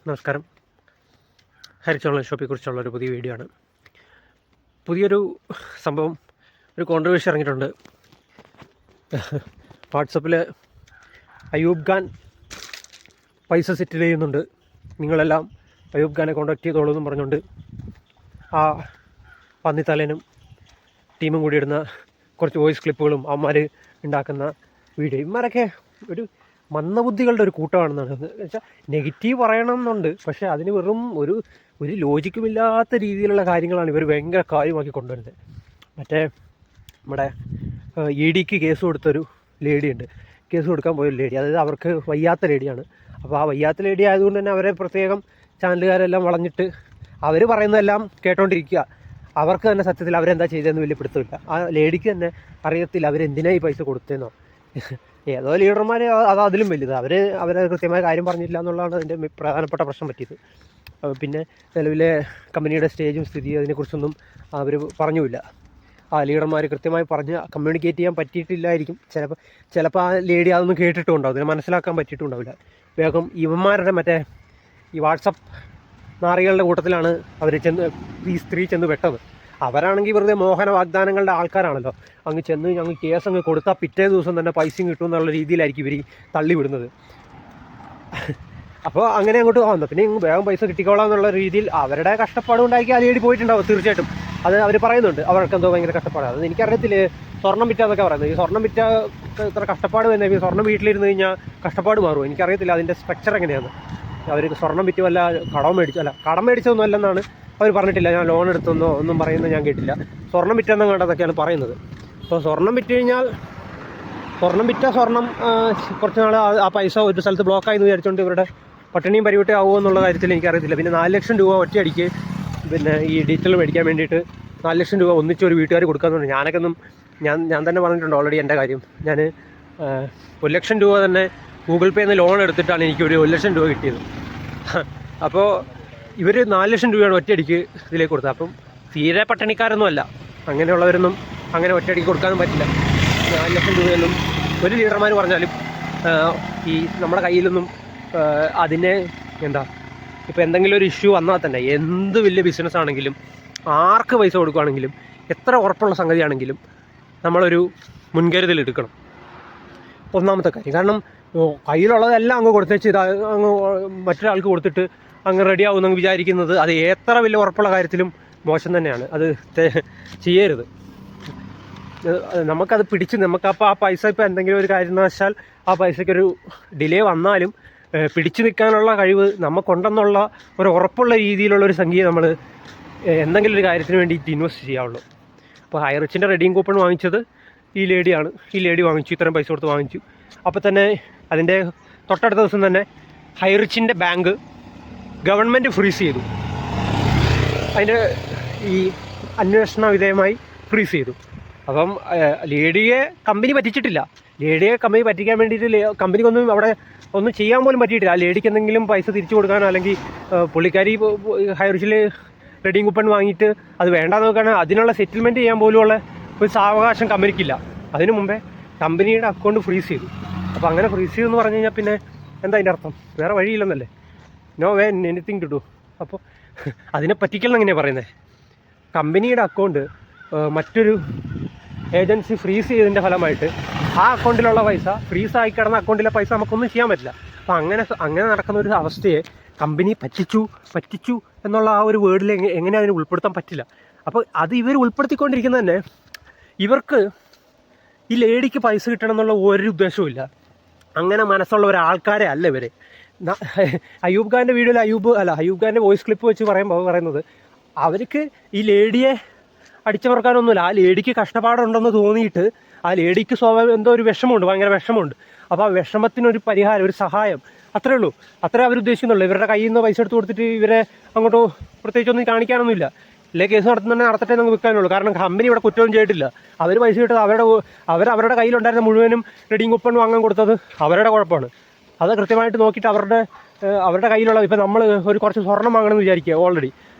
നമസ്കാരം. ഹരിച്ച് ഓൺലൈൻ ഷോപ്പിനെക്കുറിച്ചുള്ള ഒരു പുതിയ വീഡിയോ ആണ്. പുതിയൊരു സംഭവം, ഒരു കോൺട്രവേഴ്സി ഇറങ്ങിയിട്ടുണ്ട്. വാട്സപ്പിൽ അയൂബ് ഖാൻ പൈസ സെറ്റിൽ ചെയ്യുന്നുണ്ട്, നിങ്ങളെല്ലാം അയൂബ് ഖാനെ കോൺടാക്ട് ചെയ്തോളൂ എന്നും പറഞ്ഞുകൊണ്ട് ആ പന്നിത്തലേനും ടീമും കൂടി ഇടുന്ന കുറച്ച് വോയിസ് ക്ലിപ്പുകളും അവന്മാർ ഉണ്ടാക്കുന്ന വീഡിയോ. ഇവന്മാരൊക്കെ ഒരു മന്ദബുദ്ധികളുടെ ഒരു കൂട്ടമാണെന്നാണ് വെച്ചാൽ. നെഗറ്റീവ് പറയണമെന്നുണ്ട്, പക്ഷേ അതിന് വെറും ഒരു ലോജിക്കുമില്ലാത്ത രീതിയിലുള്ള കാര്യങ്ങളാണ് ഇവർ ഭയങ്കര കാര്യമാക്കി കൊണ്ടുവരുന്നത്. മറ്റേ നമ്മുടെ EDക്ക് കേസ് കൊടുത്തൊരു ലേഡിയുണ്ട്, കേസ് കൊടുക്കാൻ പോയൊരു ലേഡി, അതായത് അവർക്ക് വയ്യാത്ത ലേഡിയാണ്. അപ്പോൾ ആ വയ്യാത്ത ലേഡി ആയതുകൊണ്ട് തന്നെ അവരെ പ്രത്യേകം ചാനലുകാരെല്ലാം വളഞ്ഞിട്ട് അവർ പറയുന്നതെല്ലാം കേട്ടോണ്ടിരിക്കുക. അവർക്ക് തന്നെ സത്യത്തിൽ അവരെന്താ ചെയ്തതെന്ന് വലിയ പിടുത്തമില്ല. ആ ലേഡിക്ക് തന്നെ അറിയത്തില്ല അവരെന്തിനാ ഈ പൈസ കൊടുത്തതെന്നോ. ഏതോ ലീഡർമാർ അത് അതിലും വലുത്, അവരെ കൃത്യമായ കാര്യം പറഞ്ഞില്ല എന്നുള്ളതാണ് അതിൻ്റെ പ്രധാനപ്പെട്ട പ്രശ്നം പറ്റിയത്. പിന്നെ നിലവിലെ കമ്പനിയുടെ സ്റ്റേജും സ്ഥിതി അതിനെക്കുറിച്ചൊന്നും അവർ പറഞ്ഞുമില്ല. ആ ലീഡർമാർ കൃത്യമായി പറഞ്ഞ് കമ്മ്യൂണിക്കേറ്റ് ചെയ്യാൻ പറ്റിയിട്ടില്ലായിരിക്കും. ചിലപ്പോൾ ആ ലേഡി അതൊന്നും കേട്ടിട്ടുണ്ടാവും, അതിനെ മനസ്സിലാക്കാൻ പറ്റിയിട്ടുണ്ടാവില്ല. വേഗം ഇവന്മാരുടെ മറ്റേ ഈ വാട്സപ്പ് നാറികളുടെ കൂട്ടത്തിലാണ് ഈ സ്ത്രീ ചെന്ന് പെട്ടത്. അവരാണെങ്കിൽ വെറുതെ മോഹന വാഗ്ദാനങ്ങളുടെ ആൾക്കാരാണല്ലോ. അങ്ങ് ചെന്ന് ഞങ്ങൾ കേസ് അങ്ങ് കൊടുത്താൽ പിറ്റേ ദിവസം തന്നെ പൈസയും കിട്ടും എന്നുള്ള രീതിയിലായിരിക്കും ഇവർ തള്ളി വിടുന്നത്. അപ്പോൾ അങ്ങനെ അങ്ങോട്ട് വന്നു, പിന്നെ വേഗം പൈസ കിട്ടിക്കോളാം എന്നുള്ള രീതിയിൽ അവരുടെ കഷ്ടപ്പാട് കൊണ്ടായിരിക്കും ആ ലേഡി പോയിട്ടുണ്ടാവും തീർച്ചയായിട്ടും. അത് അവർ പറയുന്നുണ്ട്, അവർക്കെന്തോ ഭയങ്കര കഷ്ടപ്പാടാണ്. അത് എനിക്കറിയത്തില്ല. സ്വർണ്ണം വിറ്റാന്നൊക്കെ പറയുന്നത്, ഈ സ്വർണ്ണം വിറ്റ ഇത്ര കഷ്ടപ്പാട് തന്നെ, ഈ സ്വർണ്ണം വീട്ടിലിരുന്ന് കഴിഞ്ഞാൽ കഷ്ടപ്പാട് മാറുമോ എനിക്കറിയത്തില്ല അതിൻ്റെ സ്ട്രക്ചർ എങ്ങനെയാണ്. അവർ സ്വർണ്ണം വിറ്റ് വല്ല കടം മേടിച്ചതൊന്നും അല്ലെന്നാണ് അവർ പറഞ്ഞിട്ടില്ല. ഞാൻ ലോൺ എടുത്തെന്നോ ഒന്നും പറയുന്നത് ഞാൻ കേട്ടില്ല. സ്വർണ്ണം വിറ്റെന്നും കണ്ടതൊക്കെയാണ് പറയുന്നത്. അപ്പോൾ സ്വർണ്ണം വിറ്റ് കഴിഞ്ഞാൽ സ്വർണ്ണം കുറച്ച് നാൾ ആ പൈസ ഒരു സ്ഥലത്ത് ബ്ലോക്കായി എന്ന് വിചാരിച്ചുകൊണ്ട് ഇവരുടെ പട്ടിണിയും പരിവട്ടേ ആവുമോ എന്നുള്ള കാര്യത്തിൽ എനിക്കറിയത്തില്ല. പിന്നെ 4 ലക്ഷം രൂപ ഒറ്റയടിക്ക് പിന്നെ ഈ ഡിജിറ്റൽ മേടിക്കാൻ വേണ്ടിയിട്ട് 4 ലക്ഷം രൂപ ഒന്നിച്ച് ഒരു വീട്ടുകാർ കൊടുക്കാമെന്നുണ്ട്. ഞാൻ തന്നെ പറഞ്ഞിട്ടുണ്ട് ഓൾറെഡി എൻ്റെ കാര്യം. ഞാൻ 1 ലക്ഷം രൂപ തന്നെ ഗൂഗിൾ പേയിൽ നിന്ന് ലോൺ എടുത്തിട്ടാണ് എനിക്കൊരു 1 ലക്ഷം രൂപ കിട്ടിയത്. അപ്പോൾ ഇവർ 4 ലക്ഷം രൂപയാണ് ഒറ്റയടിക്ക് ഇതിലേക്ക് കൊടുത്തത്. അപ്പം തീരെ പട്ടിണിക്കാരൊന്നും അല്ല, അങ്ങനെയുള്ളവരൊന്നും അങ്ങനെ ഒറ്റയടിക്ക് കൊടുക്കാനും പറ്റില്ല. 4 ലക്ഷം രൂപയൊന്നും ഒരു ലീഡർമാർ പറഞ്ഞാലും ഈ നമ്മുടെ കയ്യിലൊന്നും അതിനെ ഇപ്പോൾ എന്തെങ്കിലും ഒരു ഇഷ്യൂ വന്നാൽ തന്നെ എന്ത് വലിയ ബിസിനസ് ആണെങ്കിലും ആർക്ക് പൈസ കൊടുക്കുകയാണെങ്കിലും എത്ര ഉറപ്പുള്ള സംഗതിയാണെങ്കിലും നമ്മളൊരു മുൻകരുതൽ എടുക്കണം. ഒന്നാമത്തെ കാര്യം. കാരണം കയ്യിലുള്ളതെല്ലാം അങ്ങ് കൊടുത്തേച്ച് അങ്ങ് മറ്റൊരാൾക്ക് കൊടുത്തിട്ട് അങ്ങ് റെഡിയാവുമെന്ന് വിചാരിക്കുന്നത് അത് എത്ര വലിയ ഉറപ്പുള്ള കാര്യത്തിലും മോശം തന്നെയാണ്. അത് ചെയ്യരുത്. നമുക്കത് നമുക്കപ്പോൾ ആ പൈസ ഇപ്പോൾ എന്തെങ്കിലും ഒരു കാരണവശാൽ ആ പൈസയ്ക്കൊരു ഡിലേ വന്നാലും പിടിച്ചു നിൽക്കാനുള്ള കഴിവ് നമുക്കുണ്ടെന്നുള്ള ഒരു ഉറപ്പുള്ള രീതിയിലുള്ളൊരു സംഖ്യ നമ്മൾ എന്തെങ്കിലും ഒരു കാര്യത്തിന് വേണ്ടിയിട്ട് ഇൻവെസ്റ്റ് ചെയ്യാവുള്ളൂ. അപ്പോൾ ഹൈറിച്ചിൻ്റെ റെഡീം കൂപ്പൺ വാങ്ങിച്ചത് ഈ ലേഡിയാണ്. ഈ ലേഡി വാങ്ങിച്ചു, ഇത്രയും പൈസ കൊടുത്ത് വാങ്ങിച്ചു. അപ്പോൾ തന്നെ അതിൻ്റെ തൊട്ടടുത്ത ദിവസം തന്നെ ഹൈറിച്ചിൻ്റെ ബാങ്ക് ഗവൺമെൻറ് ഫ്രീസ് ചെയ്തു. അതിൻ്റെ ഈ അന്വേഷണ വിധേയമായി ഫ്രീസ് ചെയ്തു. അപ്പം ലേഡിയെ കമ്പനി പറ്റിച്ചിട്ടില്ല. ലേഡിയെ കമ്പനി പറ്റിക്കാൻ വേണ്ടിയിട്ട് കമ്പനിക്കൊന്നും അവിടെ ഒന്നും ചെയ്യാൻ പോലും പറ്റിയിട്ടില്ല. ആ ലേഡിക്ക് എന്തെങ്കിലും പൈസ തിരിച്ചു കൊടുക്കാനോ അല്ലെങ്കിൽ പുള്ളിക്കാരി ഹൈറിച്ചിൽ റെഡീം കൂപ്പൺ വാങ്ങിയിട്ട് അത് വേണ്ടാന്ന് നോക്കുകയാണ് അതിനുള്ള സെറ്റിൽമെൻറ്റ് ചെയ്യാൻ പോലുമുള്ള ഒരു സാവകാശം കമ്പനിക്കില്ല. അതിനു മുമ്പേ കമ്പനിയുടെ അക്കൗണ്ട് ഫ്രീസ് ചെയ്തു. അപ്പോൾ അങ്ങനെ ഫ്രീസ് ചെയ്തെന്ന് പറഞ്ഞു കഴിഞ്ഞാൽ പിന്നെ എന്താ അതിൻ്റെ അർത്ഥം? വേറെ വഴിയില്ലെന്നല്ലേ? No way anything to do. അപ്പോൾ അതിനെ പറ്റിക്കൽ എങ്ങനെയാണ് പറയുന്നത്? കമ്പനിയുടെ അക്കൗണ്ട് മറ്റൊരു ഏജൻസി ഫ്രീസ് ചെയ്തതിൻ്റെ ഫലമായിട്ട് ആ അക്കൗണ്ടിലുള്ള പൈസ, ഫ്രീസായി കിടന്ന അക്കൗണ്ടിലെ പൈസ നമുക്കൊന്നും ചെയ്യാൻ പറ്റില്ല. അപ്പോൾ അങ്ങനെ നടക്കുന്ന ഒരു അവസ്ഥയെ കമ്പനി പറ്റിച്ചു എന്നുള്ള ആ ഒരു വേർഡിൽ എങ്ങനെ അതിനെ ഉൾപ്പെടുത്താൻ പറ്റില്ല. അപ്പോൾ അത് ഇവർ ഉൾപ്പെടുത്തിക്കൊണ്ടിരിക്കുന്നത് തന്നെ ഇവർക്ക് ഈ ലേഡിക്ക് പൈസ കിട്ടണം എന്നുള്ള ഒരു ഉദ്ദേശവും ഇല്ല. അങ്ങനെ മനസ്സുള്ള ഒരാൾക്കാരെ അല്ല ഇവർ. അയൂബ് ഖാൻ്റെ വീഡിയോയിൽ അയൂബ് ഖാൻ്റെ വോയിസ് ക്ലിപ്പ് വെച്ച് പറയുന്നത് അവർക്ക് ഈ ലേഡിയെ അടിച്ചമർക്കാനൊന്നുമില്ല. ആ ലേഡിക്ക് കഷ്ടപ്പാടുണ്ടെന്ന് തോന്നിയിട്ട് ആ ലേഡിക്ക് സ്വാഭാവികം എന്തോ ഒരു വിഷമമുണ്ട്, ഭയങ്കര വിഷമമുണ്ട്. അപ്പോൾ ആ വിഷമത്തിനൊരു പരിഹാരം, ഒരു സഹായം, അത്രേ ഉള്ളൂ. അത്രേ അവർ ഉദ്ദേശിക്കുന്നുള്ളൂ. ഇവരുടെ കയ്യിൽ നിന്ന് പൈസ എടുത്ത് കൊടുത്തിട്ട് ഇവരെ അങ്ങോട്ട് പ്രത്യേകിച്ചൊന്നും കാണിക്കാനൊന്നുമില്ല. ഇല്ലേ കേസ് നടത്തട്ടെ നമുക്ക് വിൽക്കാനുള്ളൂ. കാരണം കമ്പനി ഇവിടെ കുറ്റമൊന്നും ചെയ്തിട്ടില്ല. അവർ പൈസ കിട്ടത് അവരുടെ കയ്യിലുണ്ടായിരുന്ന മുഴുവനും റെഡീം കൂപ്പൺ വാങ്ങാൻ കൊടുത്തത് അവരുടെ കുഴപ്പമാണ്. അത് കൃത്യമായിട്ട് നോക്കിയിട്ട് അവരുടെ കയ്യിലുള്ള ഇപ്പോൾ നമ്മൾ കുറച്ച് സ്വർണ്ണം വാങ്ങണമെന്ന് വിചാരിക്കുക. ഓൾറെഡി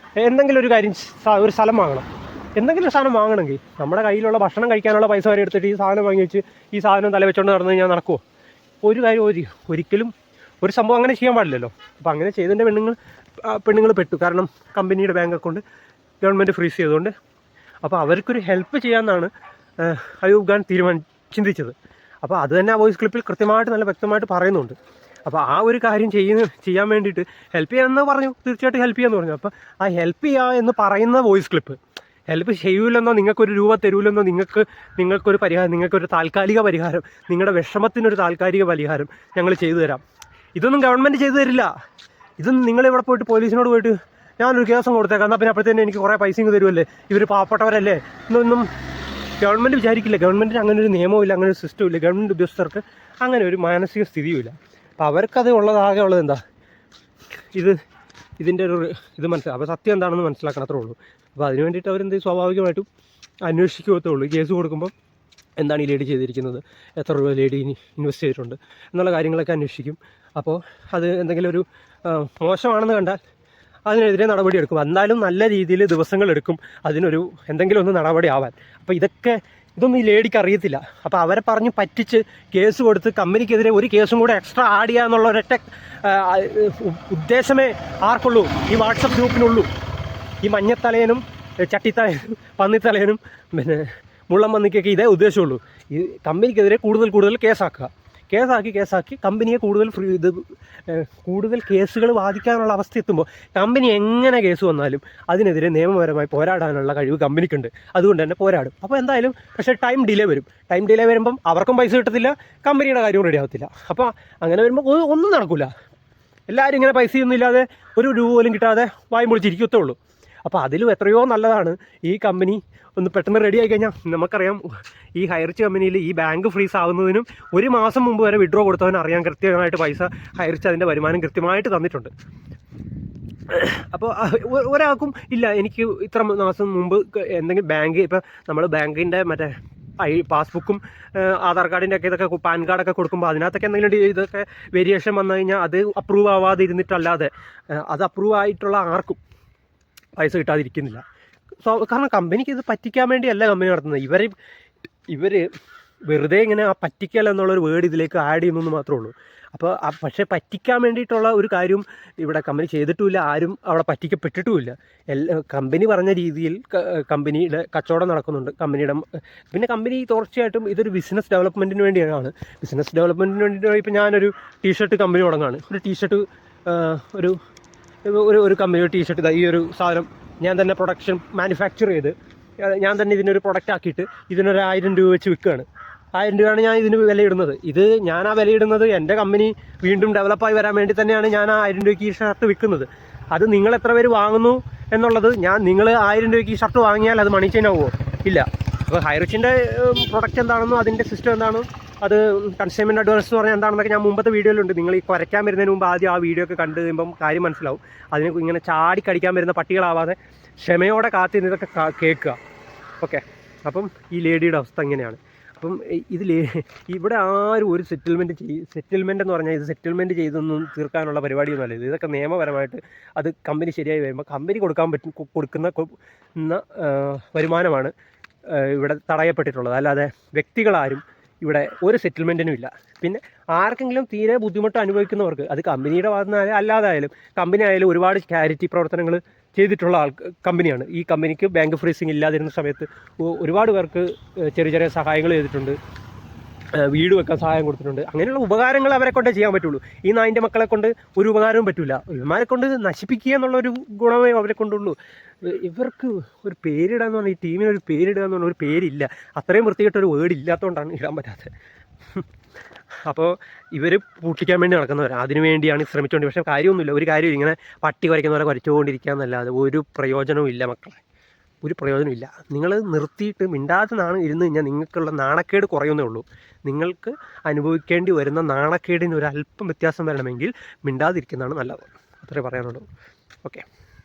എന്തെങ്കിലും ഒരു കാര്യം, ഒരു സ്ഥലം വാങ്ങണം, എന്തെങ്കിലും ഒരു സാധനം വാങ്ങണമെങ്കിൽ നമ്മുടെ കയ്യിലുള്ള ഭക്ഷണം കഴിക്കാനുള്ള പൈസ വരെ എടുത്തിട്ട് ഈ സാധനം വാങ്ങി വെച്ച് ഈ സാധനം തല വെച്ചുകൊണ്ട് നടന്നു കഴിഞ്ഞാൽ നടക്കുമോ? ഒരു കാര്യം ഒരിക്കലും ഒരു സംഭവം അങ്ങനെ ചെയ്യാൻ പാടില്ലല്ലോ. അപ്പോൾ അങ്ങനെ ചെയ്തതിൻ്റെ പെണ്ണുങ്ങൾ പെട്ടു. കാരണം കമ്പനിയുടെ ബാങ്ക് അക്കൗണ്ട് ഗവൺമെൻറ് ഫ്രീസ് ചെയ്തുകൊണ്ട്. അപ്പോൾ അവർക്കൊരു ഹെൽപ്പ് ചെയ്യാമെന്നാണ് അയൂബ് ഖാൻ ചിന്തിച്ചത്. അപ്പോൾ അത് തന്നെ ആ വോയിസ് ക്ലിപ്പിൽ കൃത്യമായിട്ട് നല്ല വ്യക്തമായിട്ട് പറയുന്നുണ്ട്. അപ്പോൾ ആ ഒരു കാര്യം ചെയ്യാൻ വേണ്ടിയിട്ട് ഹെൽപ്പ് ചെയ്യാമെന്ന് പറഞ്ഞു. തീർച്ചയായിട്ടും ഹെൽപ്പ് ചെയ്യാമെന്ന് പറഞ്ഞു. അപ്പോൾ ആ ഹെൽപ്പ് ചെയ്യുക എന്ന് പറയുന്ന വോയിസ് ക്ലിപ്പ് ഹെൽപ്പ് ചെയ്യൂലെന്നോ, നിങ്ങൾക്കൊരു രൂപ തരൂലെന്നോ, നിങ്ങൾക്കൊരു പരിഹാരം, നിങ്ങൾക്കൊരു താൽക്കാലിക പരിഹാരം, നിങ്ങളുടെ വിഷമത്തിനൊരു താൽക്കാലിക പരിഹാരം ഞങ്ങൾ ചെയ്തു തരാം, ഇതൊന്നും ഗവൺമെൻറ് ചെയ്തു തരില്ല. ഇതൊന്നും നിങ്ങളിവിടെ പോയിട്ട് പോലീസിനോട് പോയിട്ട് ഞാനൊരു കേസം കൊടുത്തേക്കാം, എന്നാൽ പിന്നെ അപ്പോഴത്തേനും എനിക്ക് കുറേ പൈസ ഇങ്ങ് തരുമല്ലേ, ഇവർ പാവപ്പെട്ടവരല്ലേ എന്നൊന്നും ഗവൺമെൻറ് വിചാരിക്കില്ല. ഗവൺമെൻറ്റിന് അങ്ങനെ ഒരു നിയമവും ഇല്ല, അങ്ങനെ ഒരു സിസ്റ്റവും ഇല്ല. ഗവൺമെൻറ് ഉദ്യോഗസ്ഥർക്ക് അങ്ങനെ ഒരു മാനസിക സ്ഥിതിയുമില്ല. അപ്പോൾ അവർക്കത് ആകെ ഉള്ളത് എന്താ, ഇതിൻ്റെ ഒരു ഇത് മനസ്സിലാവും. അപ്പോൾ സത്യം എന്താണെന്ന് മനസ്സിലാക്കണം, അത്രേ ഉള്ളൂ. അപ്പോൾ അതിന് വേണ്ടിയിട്ട് അവരെന്ത് സ്വാഭാവികമായിട്ടും അന്വേഷിക്കത്തേ ഉള്ളൂ. കേസ് കൊടുക്കുമ്പം എന്താണ് ഈ ലേഡി ചെയ്തിരിക്കുന്നത്, എത്ര രൂപ ലേഡി ഇൻവെസ്റ്റ് ചെയ്തിട്ടുണ്ട് എന്നുള്ള കാര്യങ്ങളൊക്കെ അന്വേഷിക്കും. അപ്പോൾ അത് എന്തെങ്കിലും ഒരു മോശമാണെന്ന് കണ്ടാൽ അതിനെതിരെ നടപടിയെടുക്കും. എന്നാലും നല്ല രീതിയിൽ ദിവസങ്ങളെടുക്കും അതിനൊരു എന്തെങ്കിലും ഒന്ന് നടപടി ആവാൻ. അപ്പോൾ ഇതൊന്നും ഈ ലേഡിക്ക് അറിയത്തില്ല. അപ്പോൾ അവരെ പറഞ്ഞ് പറ്റിച്ച് കേസ് കൊടുത്ത് കമ്പനിക്കെതിരെ ഒരു കേസും കൂടെ എക്സ്ട്രാ ആഡ് ചെയ്യുക എന്നുള്ള ഒരൊറ്റ ഉദ്ദേശമേ ആർക്കുള്ളൂ, ഈ വാട്സപ്പ് ഗ്രൂപ്പിനുള്ളൂ. ഈ മഞ്ഞത്തലയനും ചട്ടിത്തലയനും പന്നിത്തലയനും പിന്നെ മുള്ളം പന്നിക്കൊക്കെ ഇതേ ഉദ്ദേശമുള്ളൂ. ഈ കമ്പനിക്കെതിരെ കൂടുതൽ കേസാക്കി കമ്പനിയെ കൂടുതൽ കേസുകൾ വാദിക്കാനുള്ള അവസ്ഥ എത്തുമ്പോൾ കമ്പനി എങ്ങനെ കേസ് വന്നാലും അതിനെതിരെ നിയമപരമായി പോരാടാനുള്ള കഴിവ് കമ്പനിക്കുണ്ട്. അതുകൊണ്ട് തന്നെ പോരാടും. അപ്പോൾ എന്തായാലും പക്ഷേ ടൈം ഡിലേ വരുമ്പം അവർക്കും പൈസ കിട്ടത്തില്ല, കമ്പനിയുടെ കാര്യവും റെഡി ആവത്തില്ല. അപ്പോൾ അങ്ങനെ വരുമ്പോൾ ഒന്നും നടക്കില്ല. എല്ലാവരും ഇങ്ങനെ പൈസയൊന്നും ഇല്ലാതെ ഒരു രൂപ പോലും കിട്ടാതെ വായും പൊളിച്ചിരിക്കത്തേ ഉള്ളൂ. അപ്പോൾ അതിലും എത്രയോ നല്ലതാണ് ഈ കമ്പനി ഒന്ന് പെട്ടെന്ന് റെഡി ആയി കഴിഞ്ഞാൽ. നമുക്കറിയാം ഈ ഹൈറിച്ച് കമ്പനിയിൽ ഈ ബാങ്ക് ഫ്രീസ് ആവുന്നതിനും ഒരു മാസം മുമ്പ് വരെ വിഡ്രോ കൊടുത്തവന് അറിയാൻ കൃത്യമായിട്ട് പൈസ ഹൈറിച്ച് അതിൻ്റെ വരുമാനം കൃത്യമായിട്ട് തന്നിട്ടുണ്ട്. അപ്പോൾ ഒരാൾക്കും ഇല്ല എനിക്ക് ഇത്ര മാസം മുമ്പ് എന്തെങ്കിലും ബാങ്ക് ഇപ്പം നമ്മൾ ബാങ്കിൻ്റെ മറ്റേ പാസ്ബുക്കും ആധാർ കാർഡിൻ്റെ ഒക്കെ ഇതൊക്കെ പാൻ കാർഡൊക്കെ കൊടുക്കുമ്പോൾ അതിനകത്തൊക്കെ എന്തെങ്കിലും ഇതൊക്കെ വേരിയേഷൻ വന്നു കഴിഞ്ഞാൽ അത് അപ്രൂവ് ആവാതെ ഇരുന്നിട്ടല്ലാതെ അത് അപ്രൂവ് ആയിട്ടുള്ള ആർക്കും പൈസ കിട്ടാതിരിക്കുന്നില്ല. കാരണം കമ്പനിക്ക് ഇത് പറ്റിക്കാൻ വേണ്ടിയല്ല കമ്പനി നടത്തുന്നത്. ഇവർ വെറുതെ ഇങ്ങനെ ആ പറ്റിക്കൽ എന്നുള്ളൊരു വേർഡ് ഇതിലേക്ക് ആഡ് ചെയ്യുന്നു മാത്രമേ ഉള്ളൂ. അപ്പോൾ പക്ഷേ പറ്റിക്കാൻ വേണ്ടിയിട്ടുള്ള ഒരു കാര്യം ഇവിടെ കമ്പനി ചെയ്തിട്ടുമില്ല, ആരും അവിടെ പറ്റിക്കപ്പെട്ടിട്ടുമില്ല. കമ്പനി പറഞ്ഞ രീതിയിൽ കമ്പനിയുടെ കച്ചവടം നടക്കുന്നുണ്ട്. പിന്നെ കമ്പനി തീർച്ചയായിട്ടും ഇതൊരു ബിസിനസ് ഡെവലപ്മെൻറ്റിന് വേണ്ടിയാണ്. ബിസിനസ് ഡെവലപ്മെൻറ്റിന് വേണ്ടിയിട്ട് ഇപ്പോൾ ഞാനൊരു ടീഷർട്ട് കമ്പനി തുടങ്ങുകയാണ്. ഒരു ടീഷർട്ട് ഒരു കമ്പനി ടീഷർട്ട് ഈ ഒരു സാധനം ഞാൻ തന്നെ മാനുഫാക്ചർ ചെയ്ത് ഞാൻ തന്നെ ഇതിനൊരു പ്രൊഡക്റ്റ് ആക്കിയിട്ട് ഇതിനൊരു 1000 രൂപ വെച്ച് വിൽക്കുകയാണ്. 1000 രൂപയാണ് ഞാൻ ഇതിന് വിലയിടുന്നത്. ഞാൻ ആ വിലയിടുന്നത് എൻ്റെ കമ്പനി വീണ്ടും ഡെവലപ്പായി വരാൻ വേണ്ടി തന്നെയാണ് ഞാൻ ആ 1000 രൂപയ്ക്ക് ഈ ഷർട്ട് വിൽക്കുന്നത്. അത് നിങ്ങൾ എത്ര പേര് വാങ്ങുന്നു എന്നുള്ളത് നിങ്ങൾ 1000 രൂപയ്ക്ക് ഈ ഷർട്ട് വാങ്ങിയാൽ അത് മണി ചെയിൻ ആവുമോ? ഇല്ല. അപ്പോൾ ഹൈറിച്ചിൻ്റെ പ്രൊഡക്റ്റ് എന്താണെന്നും അതിൻ്റെ സിസ്റ്റം എന്താണോ, അത് കൺസ്യൂമർ അഡ്വാൻസ് എന്ന് പറഞ്ഞാൽ എന്താണെന്നൊക്കെ ഞാൻ മുമ്പത്തെ വീഡിയോയിലുണ്ട്. നിങ്ങൾ ഈ കുരയ്ക്കാൻ വരുന്നതിന് മുമ്പ് ആദ്യം ആ വീഡിയോ ഒക്കെ കണ്ടു കഴിയുമ്പം കാര്യം മനസ്സിലാവും. അതിന് ഇങ്ങനെ ചാടിക്കടിക്കാൻ വരുന്ന പട്ടികളാവാതെ ക്ഷമയോടെ കാത്തിരുന്ന് ഇതൊക്കെ കേൾക്കുക. ഓക്കെ. അപ്പം ഈ ലേഡിയുടെ അവസ്ഥ ഇങ്ങനെയാണ്. അപ്പം ഇവിടെ ആരും ഒരു സെറ്റിൽമെൻറ്റ് എന്ന് പറഞ്ഞാൽ ഇത് സെറ്റിൽമെൻറ്റ് ചെയ്തൊന്നും തീർക്കാനുള്ള പരിപാടിയൊന്നുമല്ല. ഇതൊക്കെ നിയമപരമായിട്ട് അത് കമ്പനി ശരിയായി വരുമ്പോൾ കമ്പനി കൊടുക്കുന്ന വരുമാനമാണ് ഇവിടെ തടയപ്പെട്ടിട്ടുള്ളത്. അല്ലാതെ വ്യക്തികളാരും ഇവിടെ ഒരു സെറ്റിൽമെൻറ്റിനും ഇല്ല. പിന്നെ ആർക്കെങ്കിലും തീരെ ബുദ്ധിമുട്ട് അനുഭവിക്കുന്നവർക്ക് അത് കമ്പനിയുടെ ഭാഗത്തു നിന്നായാലും അല്ലാതായാലും കമ്പനി ആയാലും ഒരുപാട് ചാരിറ്റി പ്രവർത്തനങ്ങൾ ചെയ്തിട്ടുള്ള കമ്പനിയാണ്. ഈ കമ്പനിക്ക് ബാങ്ക് ഫ്രീസിങ് ഇല്ലാതിരുന്ന സമയത്ത് ഒരുപാട് പേർക്ക് ചെറിയ സഹായങ്ങൾ ചെയ്തിട്ടുണ്ട്. വീട് വെക്കാൻ സഹായം കൊടുത്തിട്ടുണ്ട്. അങ്ങനെയുള്ള ഉപകാരങ്ങൾ അവരെ കൊണ്ടേ ചെയ്യാൻ പറ്റുള്ളൂ. ഈ നായിൻ്റെ മക്കളെ കൊണ്ട് ഒരു ഉപകാരവും പറ്റില്ല. ഇവന്മാരെ കൊണ്ട് നശിപ്പിക്കുക എന്നുള്ളൊരു ഗുണമേ അവരെ കൊണ്ടുള്ളൂ. ഇവർക്ക് ഒരു പേരിടുക എന്ന് പറഞ്ഞാൽ ഈ ടീമിന് ഒരു പേരിടുക എന്ന് പറഞ്ഞാൽ ഒരു പേരില്ല. അത്രയും വൃത്തികെട്ടൊരു വേർഡ് ഇല്ലാത്തതുകൊണ്ടാണ് ഇടാൻ പറ്റാത്തത്. അപ്പോൾ ഇവർ പൂട്ടിക്കാൻ വേണ്ടി നടക്കുന്നവരാണ്. അതിനു വേണ്ടിയാണ് ശ്രമിച്ചുകൊണ്ട്. പക്ഷേ കാര്യമൊന്നുമില്ല. ഒരു കാര്യം ഇങ്ങനെ പട്ടി കുരയ്ക്കുന്ന പോലെ കുരച്ചുകൊണ്ടിരിക്കുക എന്നല്ലാതെ ഒരു പ്രയോജനവും ഇല്ല മക്കളെ, ഒരു പ്രയോജനമില്ല. നിങ്ങൾ നിർത്തിയിട്ട് മിണ്ടാത്ത ഇരുന്ന് കഴിഞ്ഞാൽ നിങ്ങൾക്കുള്ള നാണക്കേട് കുറയുന്നേ ഉള്ളൂ. നിങ്ങൾക്ക് അനുഭവിക്കേണ്ടി വരുന്ന നാണക്കേടിന് ഒരു അല്പം വ്യത്യാസം വരണമെങ്കിൽ മിണ്ടാതിരിക്കുന്നതാണ് നല്ലത്. അത്രേ പറയാനുള്ളൂ. ഓക്കെ.